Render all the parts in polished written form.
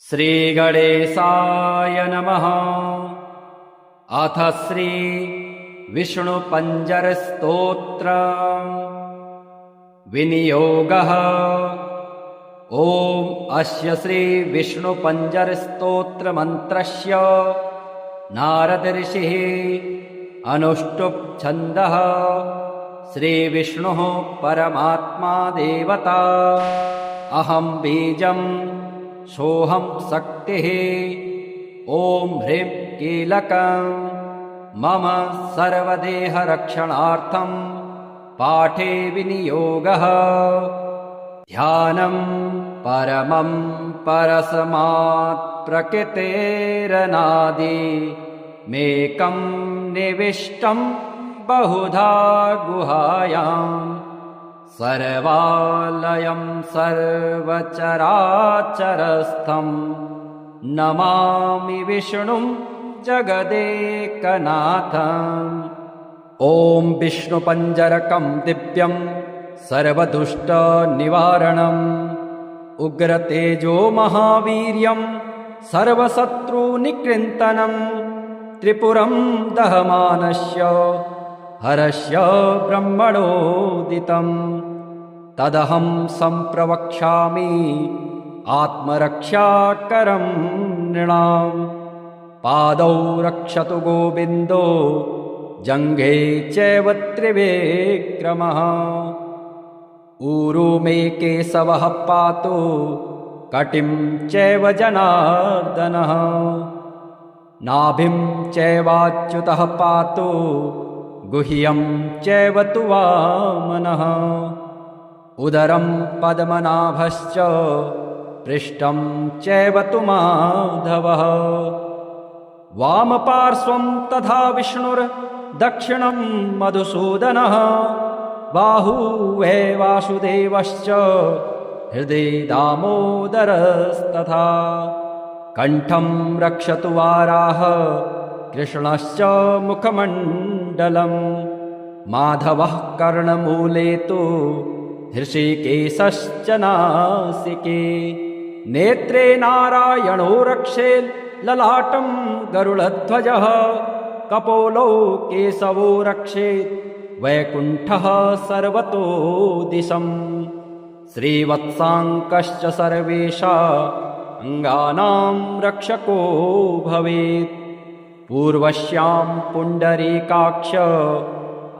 श्रीगणेशाय नमः। अथ श्री विष्णुपञ्जरस्तोत्र विनियोगः। ॐ अस्य श्री विष्णुपञ्जरस्तोत्रमन्त्रस्य नारद ऋषिः अनुष्टुप् छन्दः। श्रीविष्णुः परमात्मा देवता। अहं बीजम् सोऽहं शक्तिः। ॐ ह्रीं कीलकं मम सर्वदेहरक्षणार्थं पाठे विनियोगः। ध्यानं परमं परस्मात् प्रकृतेरनादि मेकं निविष्टं बहुधा गुहायाम् सर्वालयं सर्वचराचरस्थं नमामि विष्णुं जगदेकनाथम्। ॐ विष्णुपञ्जरकं दिव्यं सर्वदुष्टनिवारणम् उग्रतेजो महावीर्यं सर्वशत्रुनिकृन्तनं त्रिपुरं दहमानस्य हरस्य ब्रह्मणोदितं तदहं सम्प्रवक्ष्यामि आत्मरक्षाकरं नृणाम्। पादौ रक्षतु गोविन्दो जङ्घे चैव त्रिविक्रमः। ऊरू मे केशवः पातु कटिं चैव जनार्दनः। नाभिं चैवाच्युतः पातु गुह्यं चैव तु वामनः। उदरं पद्मनाभश्च पृष्ठं चैव तु माधवः। वामपार्श्वं तथा विष्णुर्दक्षिणं मधुसूदनः। बाहुवे वासुदेवश्च हृदि दामोदरस्तथा। कण्ठं रक्षतु वाराह कृष्णश्च मुखमण्डलम्। माधवः कर्णमूले तु हृषीकेशश्च नासिके। नेत्रे नारायणो रक्षे ललाटं गरुडध्वजः। कपोलौ केशवो रक्षेत् वैकुण्ठः सर्वतो दिशम्। श्रीवत्साङ्कश्च सर्वेषां अङ्गानां रक्षको भवेत्। पूर्वस्यां पुण्डरीकाक्ष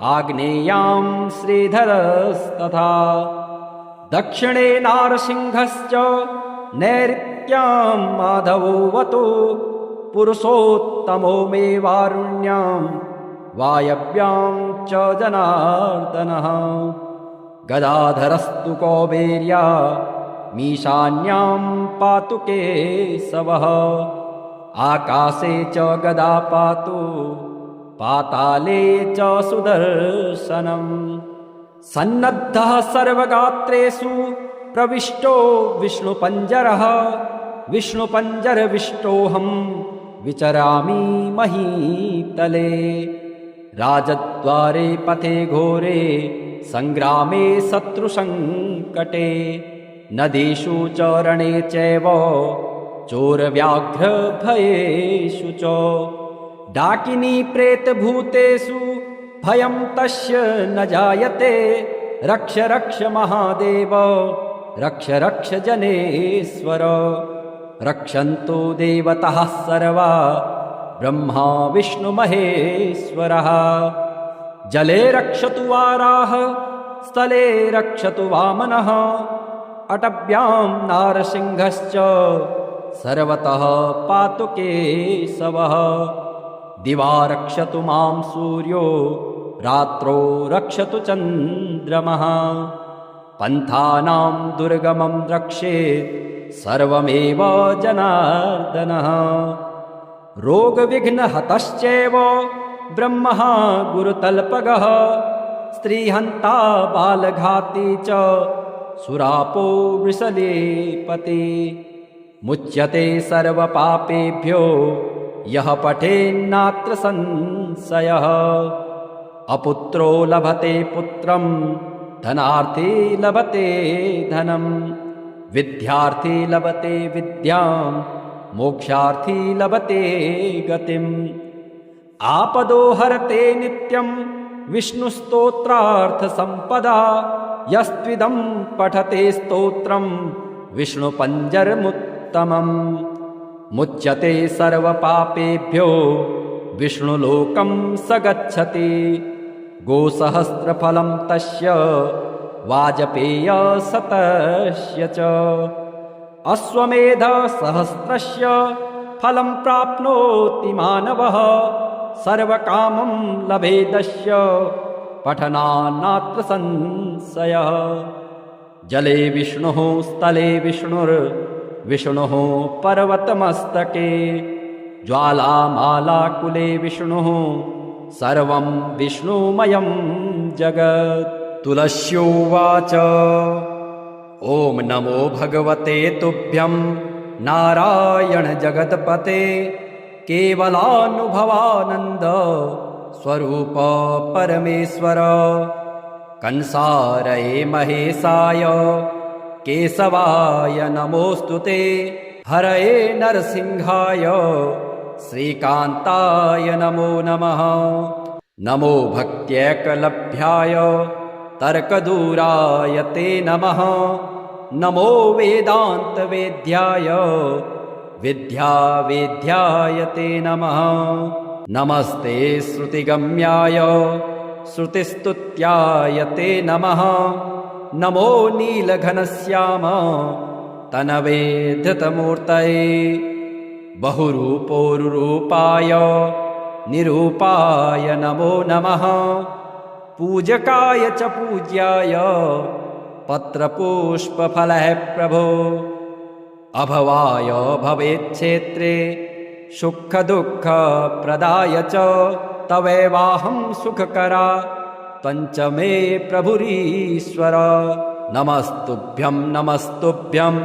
आग्नेयां श्रीधरस्तथा। दक्षिणे नारसिंहश्च नैऋत्यां माधवोऽवतु। पुरुषोत्तमो मे वारुण्यां वायव्यां च जनार्दनः। गदाधरस्तु कौबेर्या मीशान्यां पातु केशवः। आकाशे च गदा पातु पाताले च सुदर्शनम्। सन्नद्धः सर्वगात्रेषु प्रविष्टो विष्णुपञ्जरः। विष्णुपञ्जरविष्टोऽहं विचरामि महीतले। राजद्वारे पथे घोरे सङ्ग्रामे शत्रुसङ्कटे। नदीषु च रणे चैव चोरव्याघ्रभयेषु च। डाकिनी प्रेतभूतेषु भयं तस्य न जायते। रक्ष रक्ष महादेव रक्ष रक्ष जनेश्वर। रक्षन्तु देवताः सर्वा ब्रह्मा विष्णु महेश्वरः। जले रक्षतु वाराह स्थले रक्षतु वामनः। अटव्यां नारसिंहश्च सर्वतः पातु केशवः। दिवा रक्षतु मां सूर्यो रात्रौ रक्षतु चन्द्रमः। पन्थानां दुर्गमं रक्षेत् सर्वमेव जनार्दनः। रोगविघ्नहतश्चैव ब्रह्मः गुरुतल्पगः। स्त्रीहन्ता बालघाती च सुरापो वृषलेपति। मुच्यते सर्वपापेभ्यो यः पठेन्नात्र संशयः। अपुत्रो लभते पुत्रं धनार्थी लभते धनम्। विद्यार्थी लभते विद्यां मोक्षार्थी लभते गतिम् आपदो हरते नित्यं विष्णुस्तोत्रार्थसम्पदा यस्त्विदं पठते स्तोत्रं विष्णुपञ्जरमुत्तमम् मुच्यते सर्वपापेभ्यो विष्णुलोकं स गच्छति गोसहस्रफलं तस्य वाजपेयशतस्य च अश्वमेधसहस्रस्य फलं प्राप्नोति मानवः सर्वकामं लभेदस्य पठनान्नात्र संशयः जले विष्णुः स्थले विष्णुर्विष्णुः पर्वतमस्तके ज्वालामालाकुले विष्णुः सर्वं विष्णुमयं जगत् तुलस्योवाच ॐ नमो भगवते तुभ्यं नारायण जगत्पते केवलानुभवानन्द स्वरूप परमेश्वर कंसारये महेशाय केशवाय नमोऽस्तुते हरये नरसिंहाय श्रीकान्ताय नमो नमः नमो भक्त्यैकलभ्याय तर्कदूराय ते नमः नमो वेदान्तवेद्याय विद्यावेद्याय ते नमः नमस्ते श्रुतिगम्याय श्रुतिस्तुत्याय ते नमः नमो नीलघनश्याम तनवे धृतमूर्तये बहुरूपोरुरूपाय निरूपाय नमो नमः पूजकाय च पूज्याय पत्रपुष्पफलः प्रभो अभवाय भवेच्छेत्रे सुखदुःखप्रदाय च तवैवाहं सुखकरा त्वञ्च मे प्रभुरीश्वर नमस्तुभ्यं नमस्तुभ्यं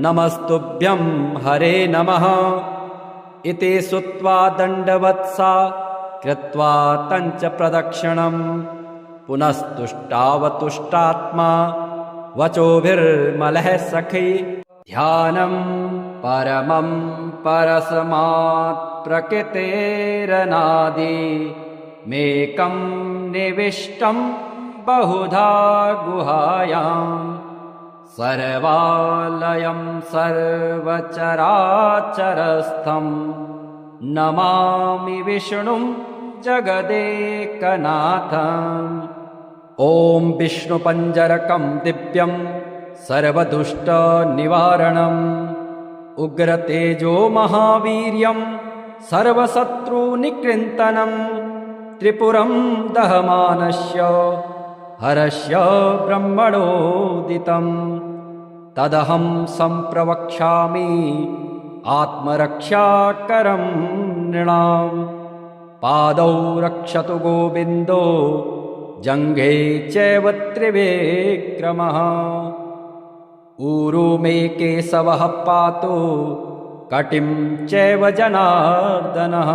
नमस्तुभ्यं हरे नमः इति श्रुत्वा दण्डवत्सा कृत्वा तञ्च प्रदक्षिणं पुनस्तुष्टावतुष्टात्मा वचोभिर्मलः सखी ध्यानं परमं परस्मात् प्रकृतेरनादि मेकं निविष्टं बहुधा गुहायां सर्वालयं सर्वचराचरस्थं नमामि विष्णुं जगदेकनाथम् ॐ विष्णुपञ्जरकं दिव्यं सर्वदुष्टनिवारणम् उग्रतेजो महावीर्यं सर्वशत्रुनिकृन्तनं त्रिपुरं दहमानस्य हरस्य ब्रह्मणोदितं तदहं सम्प्रवक्ष्यामि आत्मरक्षाकरं नृणाम् पादौ रक्षतु गोविन्दो जङ्घे चैव त्रिविक्रमः ऊरू मे केशवः पातु कटिं चैव जनार्दनः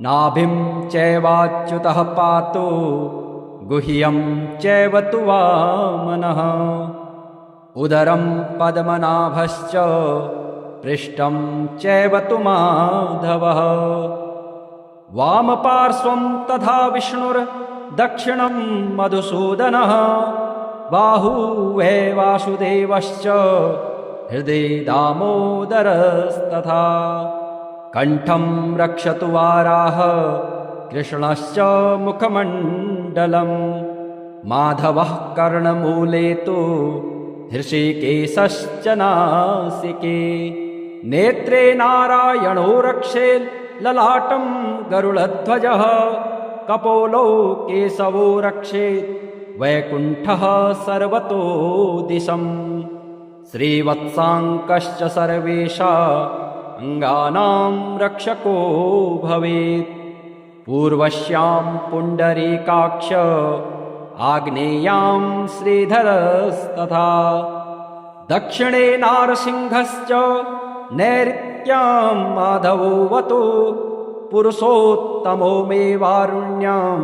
नाभिं चैवाच्युतः पातु गुह्यं चैव तु वामनः उदरं पद्मनाभश्च पृष्ठं चैव तु माधवः वामपार्श्वं तथा विष्णुर्दक्षिणं मधुसूदनः बाहुवे वासुदेवश्च हृदि दामोदरस्तथा कण्ठं रक्षतु वाराह कृष्णश्च मुखमण्डलं माधवः कर्णमूले तु हृषिकेशश्च नासिके नेत्रे नारायणो रक्षेत् ललाटं गरुडध्वजः कपोलौ केशवो रक्षेत् वैकुण्ठः सर्वतो दिशं श्रीवत्साङ्कश्च सर्वेषां अङ्गानां रक्षको भवेत् पूर्वस्यां पुण्डरीकाक्ष आग्नेयां श्रीधरस्तथा दक्षिणे नारसिंहश्च नैऋत्यां माधवोऽवतु पुरुषोत्तमो मे वारुण्यां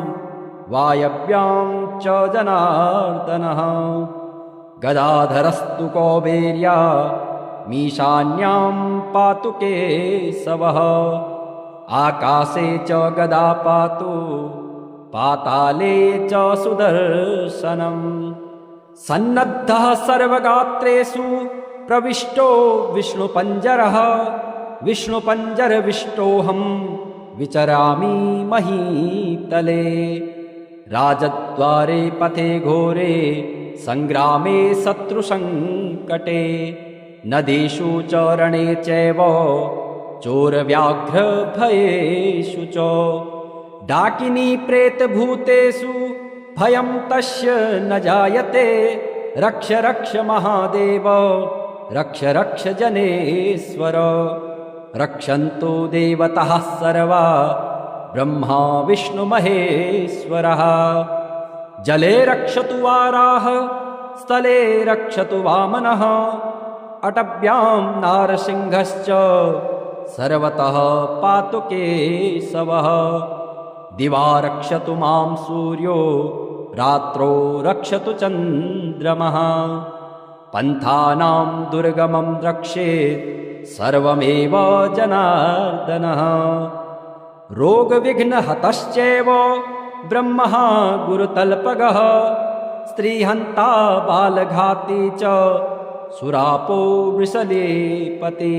वायव्यां च जनार्दनः गदाधरस्तु कौबेर्या मीशान्यां पातु केशवः आकाशे च गदा पातु पाताले च सुदर्शनम् सन्नद्धः सर्वगात्रेषु प्रविष्टो विष्णुपञ्जरः विष्णुपञ्जरविष्टोऽहं विचरामि महीतले राजद्वारे पथे घोरे संग्रामे शत्रुसङ्कटे नदीषु च रणे चैव चोरव्याघ्रभयेषु च डाकिनी प्रेतभूतेषु भयं तस्य न जायते रक्ष रक्ष महादेव रक्ष रक्ष जनेश्वर रक्षन्तु देवताः सर्वा ब्रह्मा विष्णु महेश्वरः जले रक्षतु वाराह स्थले रक्षतु वामनः अटव्यां नारसिंहश्च सर्वतः पातु केशवः दिवा रक्षतु मां सूर्यो रात्रो रक्षतु चन्द्रमः पन्थानां दुर्गमं रक्षेत् सर्वमेव जनार्दनः रोगविघ्नहतश्चैव ब्रह्मः गुरुतल्पगः स्त्रीहन्ता बालघाती च सुरापो वृषलेपति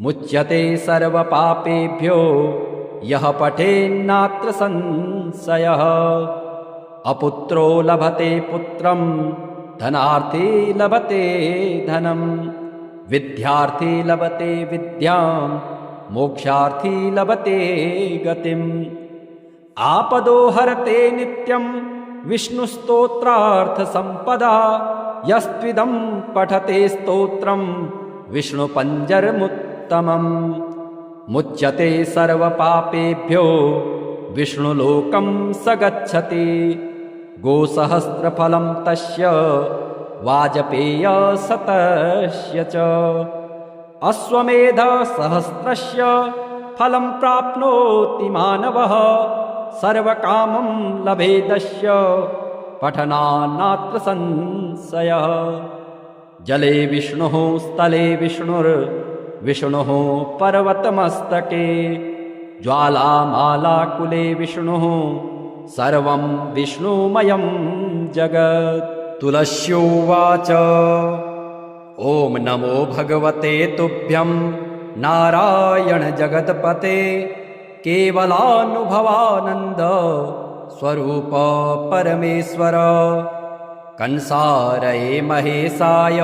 मुच्यते सर्वपापेभ्यो यः पठेन्नात्र संशयः अपुत्रो लभते पुत्रं धनार्थी लभते धनं विद्यार्थी लभते विद्यां मोक्षार्थी लभते गतिम् आपदो हरते नित्यं विष्णुस्तोत्रार्थसम्पदा यस्त्विदं पठते स्तोत्रं विष्णुपञ्जरमुत्तमम् मुच्यते सर्वपापेभ्यो विष्णुलोकं स गच्छति गोसहस्रफलं तस्य वाजपेयशतस्य च अश्वमेधसहस्रस्य फलं प्राप्नोति मानवः सर्वकामं लभेदस्य पठनान्नात्र संशयः जले विष्णुः स्थले विष्णुर्विष्णुः पर्वतमस्तके ज्वालामालाकुले विष्णुः सर्वं विष्णुमयं जगत् तुलस्योवाच ॐ नमो भगवते तुभ्यं नारायण जगत्पते केवलानुभवानन्द स्वरूप परमेश्वर कंसारये महेशाय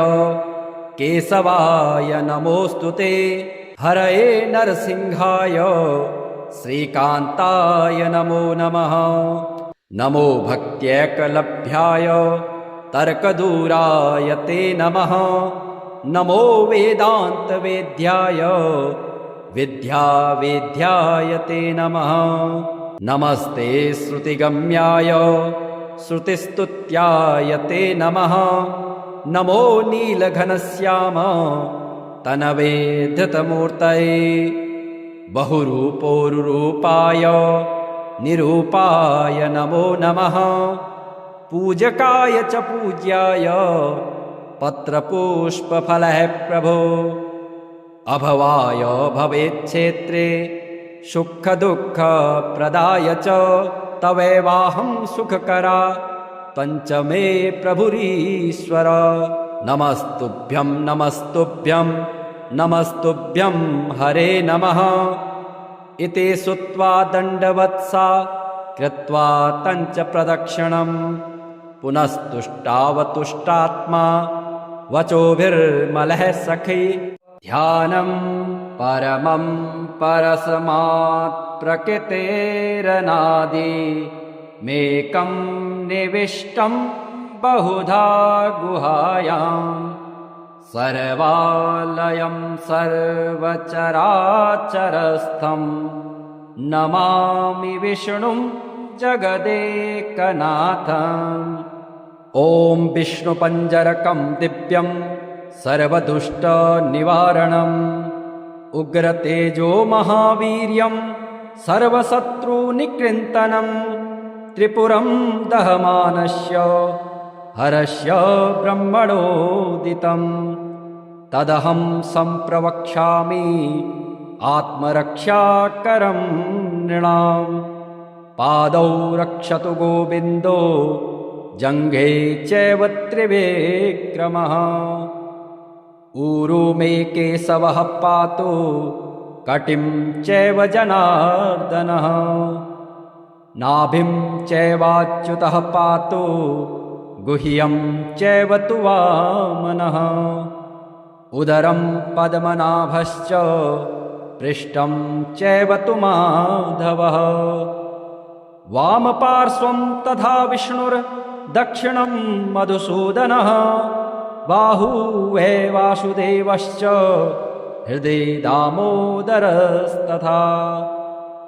केशवाय नमोऽस्तुते हरये नरसिंहाय श्रीकान्ताय नमो नमः नमो भक्त्यैकलभ्याय तर्कदूराय ते नमः नमो वेदान्तवेद्याय विद्यावेद्याय ते नमः नमस्ते श्रुतिगम्याय श्रुतिस्तुत्याय ते नमः नमो नीलघनश्याम तनवे धृतमूर्तये बहुरूपोरुरूपाय निरूपाय नमो नमः पूजकाय च पूज्याय पत्रपुष्पफलः प्रभो अभवाय भवेच्छेत्रे सुखदुःखप्रदाय च तवैवाहं सुखकरा पञ्चमे प्रभुरीश्वर नमस्तुभ्यं नमस्तुभ्यं नमस्तुभ्यं हरे नमः इति श्रुत्वा दण्डवत्सा कृत्वा तञ्च प्रदक्षिणं पुनस्तुष्टावतुष्टात्मा वचोभिर्मलः सखी ध्यानं परमं परस्मात् प्रकृतेरनादि मेकं निविष्टं बहुधा गुहायां सर्वालयं सर्वचराचरस्थं नमामि विष्णुं जगदेकनाथम् ॐ विष्णुपञ्जरकं दिव्यं सर्वदुष्टनिवारणम् उग्रतेजो महावीर्यं सर्वशत्रुनिकृन्तनं त्रिपुरं दहमानस्य हरस्य ब्रह्मणोदितं तदहं सम्प्रवक्ष्यामि आत्मरक्षाकरं नृणाम् पादौ रक्षतु गोविन्दो जङ्घे चैव त्रिविक्रमः ऊरू मे केशवः पातु कटिं चैव जनार्दनः नाभिं चैवाच्युतः पातु गुह्यं चैव तु वामनः उदरं पद्मनाभश्च पृष्ठं चैव तु माधवः वामपार्श्वं तथा विष्णुर्दक्षिणं मधुसूदनः बाहुवे वासुदेवश्च हृदि दामोदरस्तथा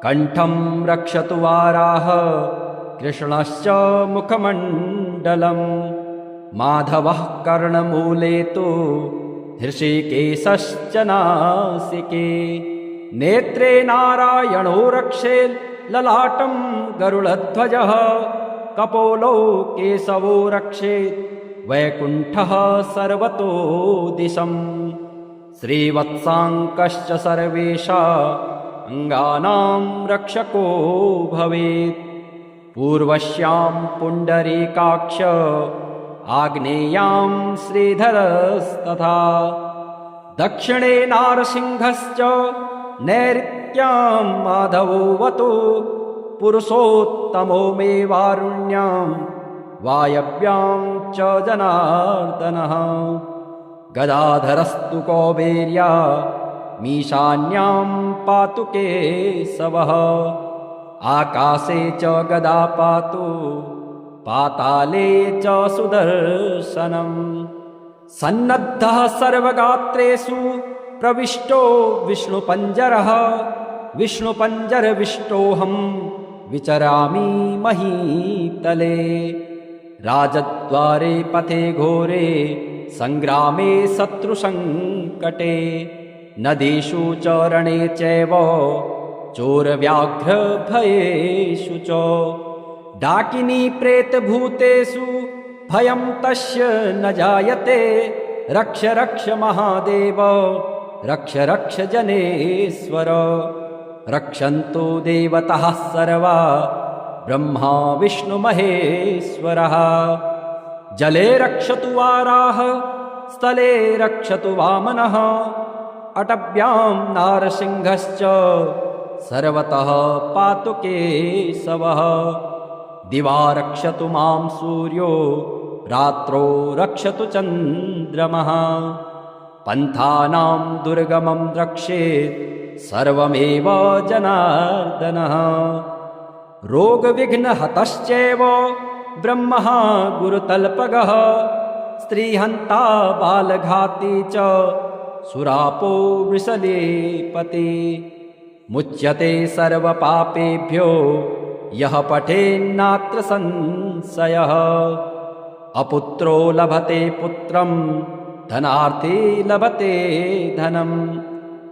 कण्ठं रक्षतु वाराह कृष्णश्च मुखमण्डलं माधवः कर्णमूले तु हृषिकेशश्च नासिके नेत्रे नारायणो रक्षेत् ललाटं गरुडध्वजः कपोलो केशवो रक्षेत् वैकुण्ठः सर्वतो दिशम् श्रीवत्साङ्कश्च सर्वेषा अङ्गानां रक्षको भवेत् पूर्वस्यां पुण्डरीकाक्ष आग्नेयां श्रीधरस्तथा दक्षिणे नारसिंहश्च नैऋत्यां माधवोऽवतु पुरुषोत्तमो मे वारुण्यां वायव्यां च जनार्दनः गदाधरस्तु कौबेर्या मीशान्यां पातु केशवः आकाशे च गदा पातु पाताले च सुदर्शनम् सन्नद्धः सर्वगात्रेषु प्रविष्टो विष्णुपञ्जरः विष्णुपञ्जरविष्टोऽहं विचरामि महीतले राजद्वारे पथे घोरे सङ्ग्रामे शत्रुसङ्कटे नदीषु च रणे चैव चोरव्याघ्रभयेषु च डाकिनी प्रेतभूतेषु भयं तस्य न जायते रक्ष रक्ष महादेव रक्ष रक्ष जनेश्वर रक्षन्तु देवताः सर्वा ब्रह्मा विष्णुमहेश्वरः जले रक्षतु वाराह स्थले रक्षतु वामनः अटव्यां नारसिंहश्च सर्वतः पातु केशवः दिवा रक्षतु मां सूर्यो रात्रो रक्षतु चन्द्रमः पन्थानां दुर्गमं रक्षेत् सर्वमेव जनार्दनः रोगविघ्नहतश्चैव ब्रह्मः गुरुतल्पगः स्त्रीहन्ता बालघाती च सुरापो वृषलेपति मुच्यते सर्वपापेभ्यो यः पठेन्नात्र संशयः अपुत्रो लभते पुत्रं धनार्थी लभते धनं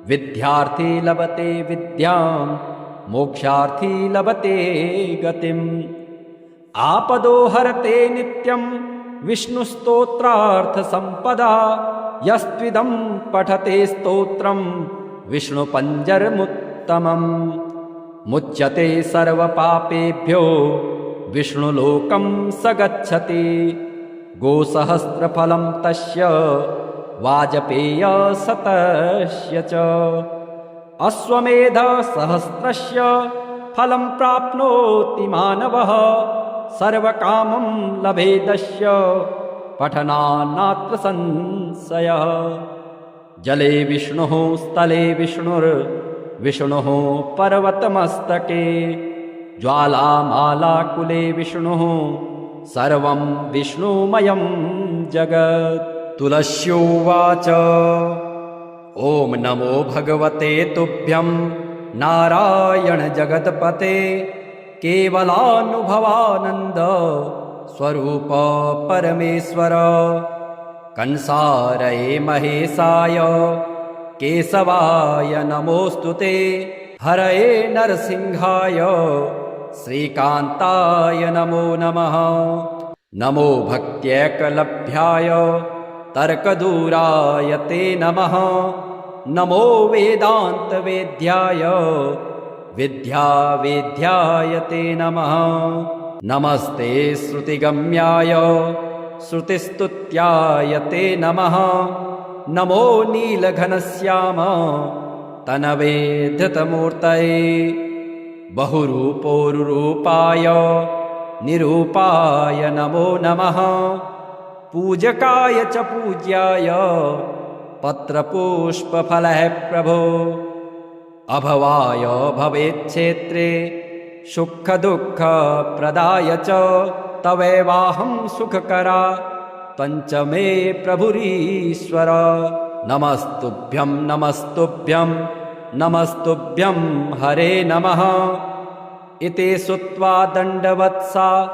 विद्यार्थी लभते विद्यां मोक्षार्थी लभते गतिम् आपदो हरते नित्यं विष्णुस्तोत्रार्थसम्पदा यस्त्विदं पठते स्तोत्रं विष्णुपञ्जरमुत्तमम् मुच्यते सर्वपापेभ्यो विष्णुलोकं स गच्छति गोसहस्रफलं तस्य वाजपेयशतस्य च अश्वमेधसहस्रस्य फलं प्राप्नोति मानवः सर्वकामं लभेदस्य पठनान्नात्र संशयः जले विष्णुः स्थले विष्णुर्विष्णुः पर्वतमस्तके ज्वालामालाकुले विष्णुः सर्वं विष्णुमयं जगत् तुलस्योवाच ॐ नमो भगवते तुभ्यं नारायण जगत्पते केवलानुभवानन्द स्वरूप परमेश्वर कंसारये महेशाय केशवाय नमोऽस्तुते हरये नरसिंहाय श्रीकान्ताय नमो नमः। नमो भक्त्यैकलभ्याय तर्कदूराय ते नमः। नमो वेदान्तवेद्याय विद्यावेद्याय ते नमः। नमस्ते श्रुतिगम्याय श्रुतिस्तुत्याय ते नमः। नमो नीलघनश्याम तनवे धृतमूर्तये बहुरूपोरुरूपाय निरूपाय नमो नमः। पूजकाय च पूज्याय पत्रपुष्पफलः प्रभो। अभवाय भवेच्छेत्रे सुखदुःखप्रदाय च तवैवाहं सुखकरा पञ्चमे प्रभुरीश्वर। नमस्तुभ्यं नमस्तुभ्यं नमस्तुभ्यं हरे नमः। इति श्रुत्वा दण्डवत्सा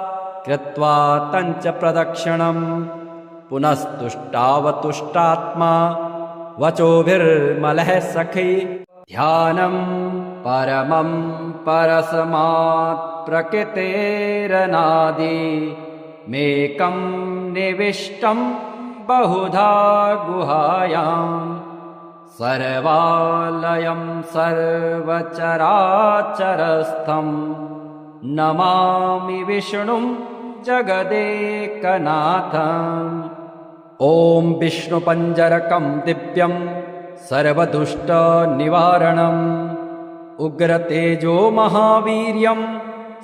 कृत्वा तञ्च प्रदक्षिणं पुनस्तुष्टावतुष्टात्मा वचोभिर्मलः सखी। ध्यानं परमं परस्मात् प्रकृतेरनादि मेकं निविष्टं बहुधा गुहायां। सर्वालयं सर्वचराचरस्थं नमामि विष्णुं जगदेकनाथम्। ॐ विष्णुपञ्जरकं दिव्यं सर्वदुष्टनिवारणम् उग्रतेजो महावीर्यं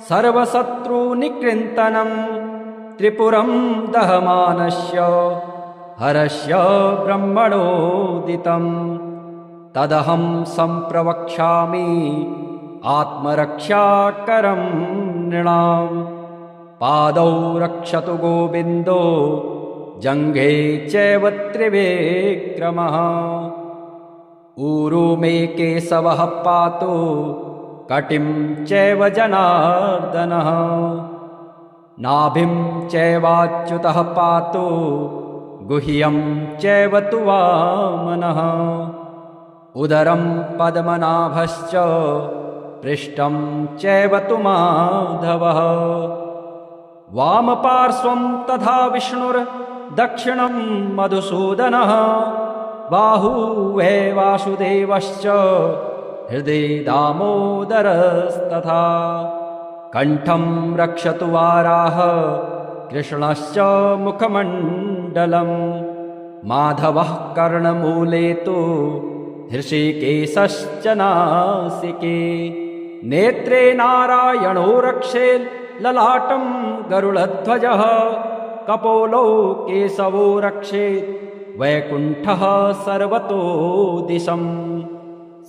सर्वशत्रुनिकृन्तनं त्रिपुरं दहमानस्य हरस्य ब्रह्मणोदितं तदहं सम्प्रवक्ष्यामि आत्मरक्षाकरं नृणाम्। पादौ रक्षतु गोविन्दो जङ्घे चैव त्रिविक्रमः। ऊरू मे केशवः पातु कटिं चैव जनार्दनः। नाभिं चैवाच्युतः पातु गुह्यं चैव तु वामनः। उदरं पद्मनाभश्च पृष्ठं चैव तु माधवः। वामपार्श्वं तथा विष्णुर्दक्षिणं मधुसूदनः। बाहुवे वासुदेवश्च हृदि दामोदरस्तथा। कण्ठं रक्षतु वाराह कृष्णश्च मुखमण्डलं। माधवः कर्णमूले तु हृषिकेशश्च नासिके। नेत्रे नारायणो रक्षेत् ललाटं गरुडध्वजः। कपोलौ केशवो रक्षेत् वैकुण्ठः सर्वतो दिशम्।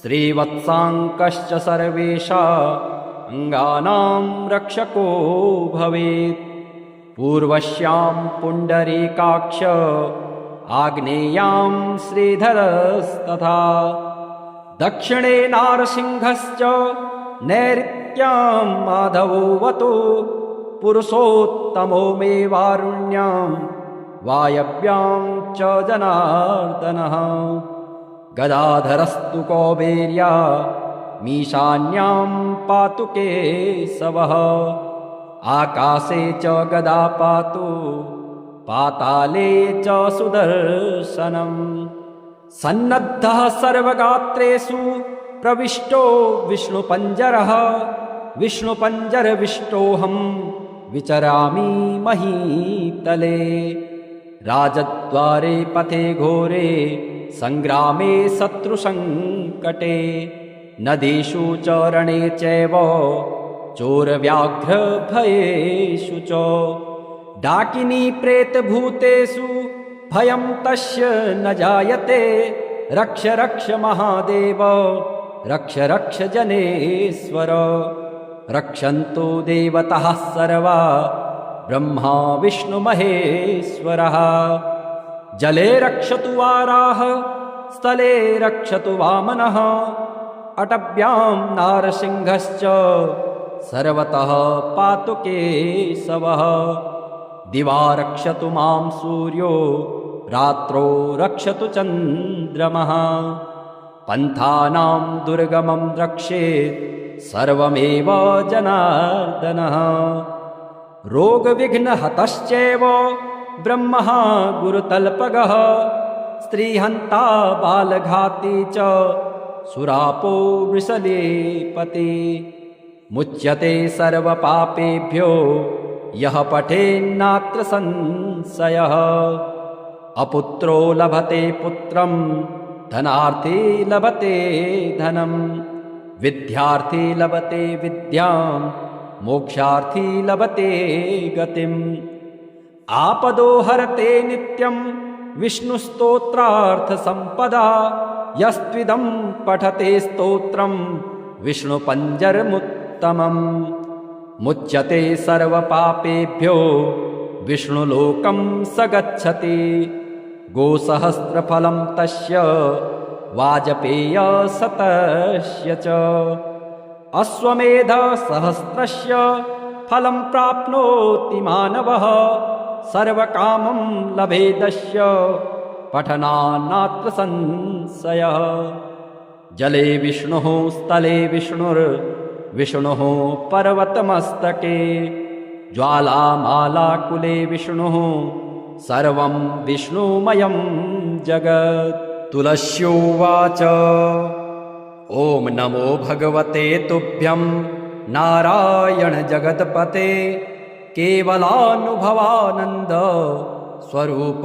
श्रीवत्साङ्कश्च सर्वेषा अङ्गानां रक्षको भवेत्। पूर्वस्यां पुण्डरीकाक्ष आग्नेयां श्रीधरस्तथा। दक्षिणे नारसिंहश्च नैऋत्यां माधवोऽवतु। पुरुषोत्तमो मे वारुण्यां वायव्यां च जनार्दनः। गदाधरस्तु कौबेर्या मीशान्यां पातु केशवः। आकाशे च गदा पातु पाताले च सुदर्शनम्। सन्नद्धः सर्वगात्रेषु प्रविष्टो विष्णुपञ्जरः। विष्णुपञ्जरविष्टोऽहं विचरामि महीतले। राजद्वारे पथे घोरे सङ्ग्रामे शत्रुसङ्कटे। नदीषु च रणे चैव चोरव्याघ्रभयेषु च। डाकिनी प्रेतभूतेषु भयं तस्य न जायते। रक्ष रक्ष महादेव रक्ष रक्ष जनेश्वर। रक्षन्तु देवताः सर्वा ब्रह्मा विष्णु महेश्वरः। जले रक्षतु वाराह स्थले रक्षतु वामनः। अटव्यां नारसिंहश्च सर्वतः पातु केशवः। दिवा रक्षतु मां सूर्यो रात्रो रक्षतु चन्द्रमः। पन्थानां दुर्गमं रक्षेत् सर्वमेव जनार्दनः। रोगविघ्नहतश्चैव ब्रह्मः गुरुतल्पगः स्त्रीहन्ता बालघाती च सुरापो वृषलेपति मुच्यते सर्वपापेभ्यो यः पठेन्नात्र संशयः अपुत्रो लभते पुत्रं धनार्थी लभते धनं विद्यार्थी लभते विद्यां मोक्षार्थी लभते गतिम् आपदो हरते नित्यं विष्णुस्तोत्रार्थसम्पदा यस्त्विदं पठते स्तोत्रं विष्णुपञ्जरमुत्तमम् मुच्यते सर्वपापेभ्यो विष्णुलोकं स गच्छति गोसहस्रफलं तस्य वाजपेयशतस्य च अश्वमेधसहस्रस्य फलं प्राप्नोति मानवः सर्वकामं लभेदस्य पठनान्नात्र संशयः जले विष्णुः स्थले विष्णुर्विष्णुः पर्वतमस्तके ज्वालामालाकुले विष्णुः सर्वं विष्णुमयं जगत् तुलस्योवाच ॐ नमो भगवते तुभ्यं नारायण जगत्पते केवलानुभवानन्द स्वरूप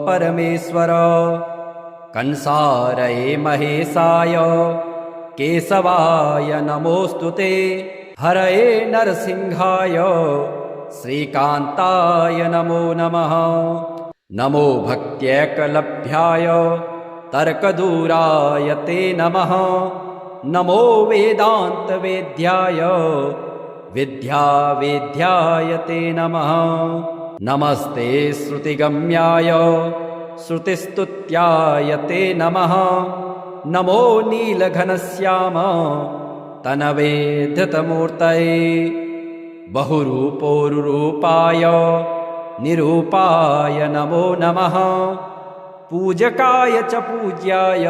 परमेश्वर कंसारये महेशाय केशवाय नमोऽस्तुते हरये नरसिंहाय श्रीकान्ताय नमो नमः नमो भक्त्यैकलभ्याय तर्कदूराय ते नमः नमो वेदान्तवेद्याय विद्यावेद्याय ते नमः नमस्ते श्रुतिगम्याय श्रुतिस्तुत्याय ते नमः नमो नीलघनश्याम तनवे धृतमूर्तये बहुरूपोरुरूपाय निरूपाय नमो नमः पूजकाय च पूज्याय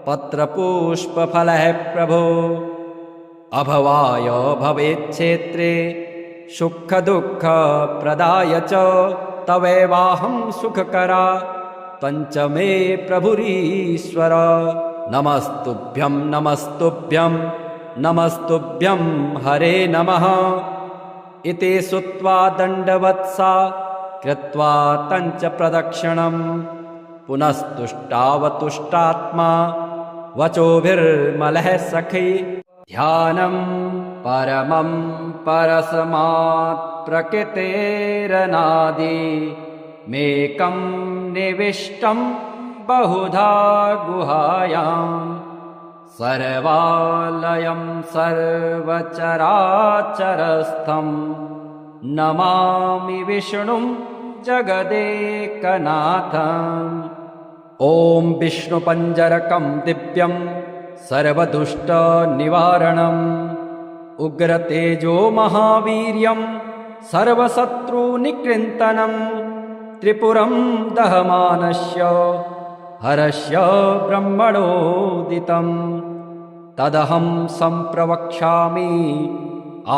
पत्रपुष्पफलः प्रभो अभवाय भवेच्छेत्रे सुखदुःखप्रदाय च तवैवाहं सुखकरा पञ्चमे प्रभुरीश्वर नमस्तुभ्यं नमस्तुभ्यं नमस्तुभ्यं हरे नमः इति श्रुत्वा दण्डवत्सा कृत्वा तञ्च प्रदक्षिणं पुनस्तुष्टावतुष्टात्मा वचोभिर्मलः सखी ध्यानं परमं परस्मात् प्रकृतेरनादि मेकं निविष्टं बहुधा गुहायां सर्वालयं सर्वचराचरस्थं नमामि विष्णुं जगदेकनाथम् ॐ विष्णुपञ्जरकं दिव्यं सर्वदुष्टनिवारणम् उग्रतेजो महावीर्यं सर्वशत्रुनिकृन्तनं त्रिपुरं दहमानस्य हरस्य ब्रह्मणोदितं तदहं सम्प्रवक्ष्यामि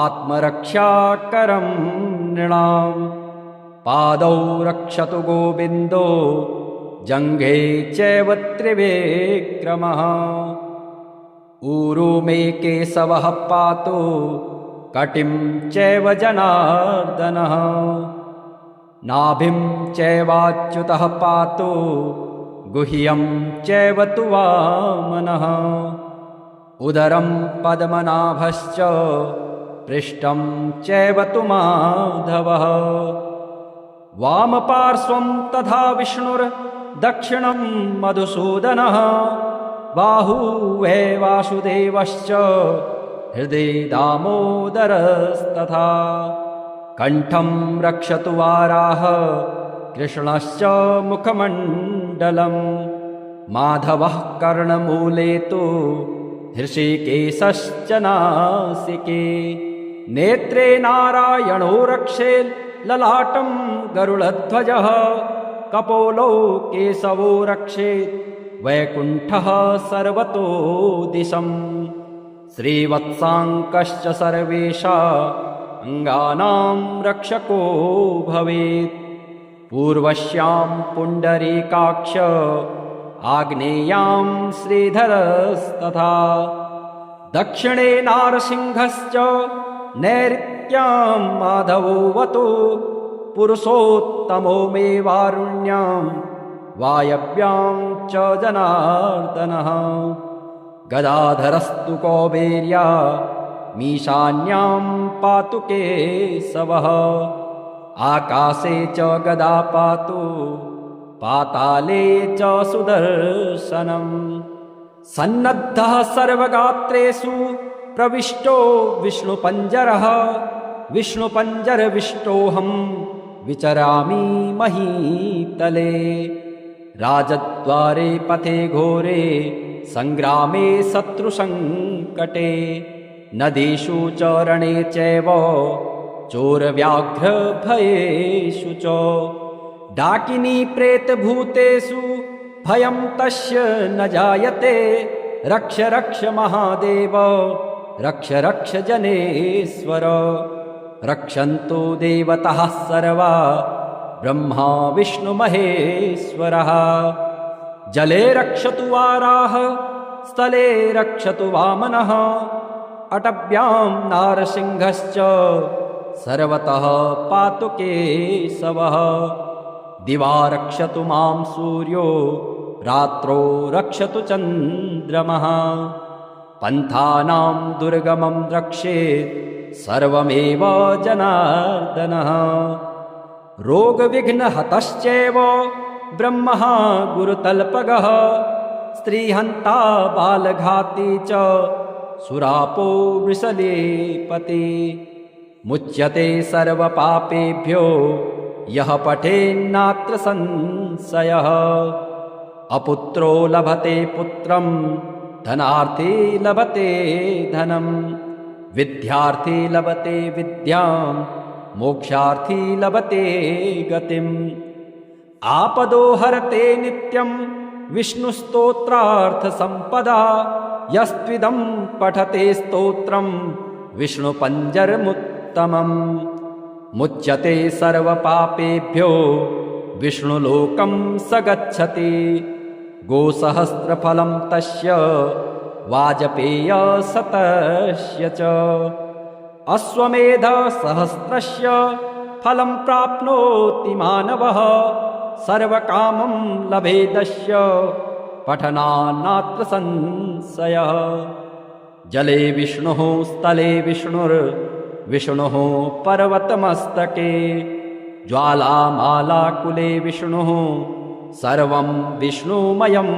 आत्मरक्षाकरं नृणाम् पादौ रक्षतु गोविन्दो जङ्घे चैव त्रिविक्रमः ऊरू मे केशवः पातु कटिं चैव जनार्दनः नाभिं चैवाच्युतः पातु गुह्यं चैव तु वामनः उदरं पद्मनाभश्च पृष्ठं चैव तु माधवः वामपार्श्वं तथा विष्णुर्दक्षिणं मधुसूदनः बाहुवे वासुदेवश्च हृदि दामोदरस्तथा कण्ठं रक्षतु वाराह कृष्णश्च मुखमण्डलं माधवः कर्णमूले तु हृषिकेशश्च नासिके नेत्रे नारायणो रक्षेत् ललाटं गरुडध्वजः कपोलो केशवो रक्षेत् वैकुण्ठः सर्वतो दिशम् श्रीवत्साङ्कश्च सर्वेशा अङ्गानां रक्षको भवेत्। पूर्वस्यां पुण्डरीकाक्ष आग्नेयां श्रीधरस्तथा दक्षिणे नारसिंहश्च नैऋत्यां माधवोऽवतु पुरुषोत्तमो मे वारुण्यां वायव्यां च जनार्दनः। गदाधरस्तु कौबेर्या मीशान्यां पातु केशवः। आकाशे च गदा पातु पाताले च सुदर्शनम्। सन्नद्धः सर्वगात्रेषु प्रविष्टो विष्णुपञ्जरः। विष्णुपञ्जरविष्टोऽहं विचरामि महीतले। राजद्वारे पथे घोरे सङ्ग्रामे शत्रुसङ्कटे। नदीषु च रणे चैव चोरव्याघ्रभयेषु च। डाकिनी प्रेतभूतेषु भयं तस्य न जायते। रक्ष रक्ष महादेव रक्ष रक्ष जनेश्वर। रक्षन्तु देवताः सर्वा ब्रह्मा विष्णुमहेश्वरः। जले रक्षतु वाराह स्थले रक्षतु वामनः। अटव्यां नारसिंहश्च सर्वतः पातु केशवः। दिवा रक्षतु मां सूर्यो रात्रौ रक्षतु चन्द्रमः। पन्थानां दुर्गमं रक्षेत् सर्वमेव जनार्दनः। रोगविघ्नहतश्चैव ब्रह्मः गुरुतल्पगः। स्त्रीहन्ता बालघाती च सुरापो वृषलेपति। मुच्यते सर्वपापेभ्यो यः पठेन्नात्र संशयः। अपुत्रो लभते पुत्रं धनार्थी लभते धनं। विद्यार्थी लभते विद्यां मोक्षार्थी लभते गतिम्। आपदो हरते नित्यं विष्णुस्तोत्रार्थसम्पदा। यस्त्विदं पठते स्तोत्रं विष्णुपञ्जरमुत्तमम्। मुच्यते सर्वपापेभ्यो विष्णुलोकं स गच्छति। गोसहस्रफलं तस्य वाजपेयशतस्य च। अश्वमेधसहस्रस्य फलं प्राप्नोति मानवः। सर्वकामं लभेदस्य पठनान्नात्र संशयः। जले विष्णुः स्थले विष्णुर्विष्णुः पर्वतमस्तके। ज्वालामालाकुले विष्णुः सर्वं विष्णुमयं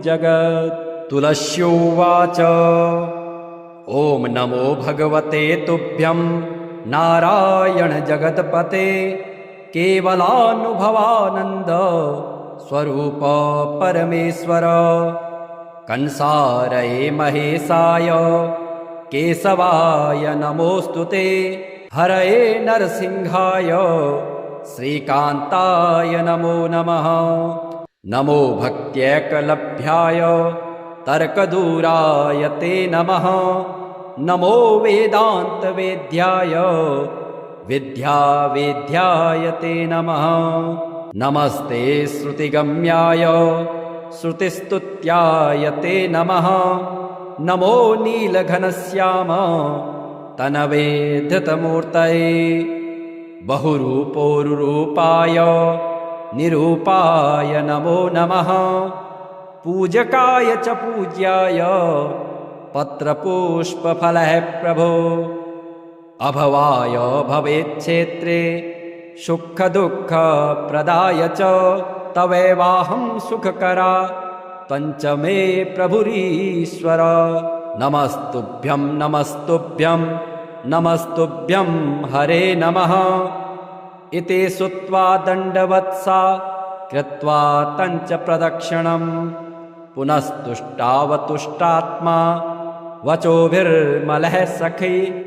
जगत्। तुलस्योवाच ॐ नमो भगवते तुभ्यं नारायण जगत्पते। केवलानुभवानन्द स्वरूप परमेश्वर। कंसारये महेशाय केशवाय नमोऽस्तुते। हरये नरसिंहाय श्रीकान्ताय नमो नमः। नमो भक्त्यैकलभ्याय तर्कदूराय ते नमः। नमो वेदान्तवेद्याय विद्यावेद्याय ते नमः। नमस्ते श्रुतिगम्याय श्रुतिस्तुत्याय ते नमः। नमो नीलघनश्याम तनवे धृतमूर्तये। बहुरूपोरुरूपाय निरूपाय नमो नमः। पूजकाय च पूज्याय पत्रपुष्पफलः प्रभो। अभवाय भवेच्छेत्रे सुखदुःखप्रदाय च। तवैवाहं सुखकरा त्वञ्च मे प्रभुरीश्वर। नमस्तुभ्यं नमस्तुभ्यं नमस्तुभ्यं हरे नमः। इति श्रुत्वा दण्डवत्सा कृत्वा तञ्च प्रदक्षिणम्। पुनस्तुष्टावतुष्टात्मा वचोभिर्मलः सखी।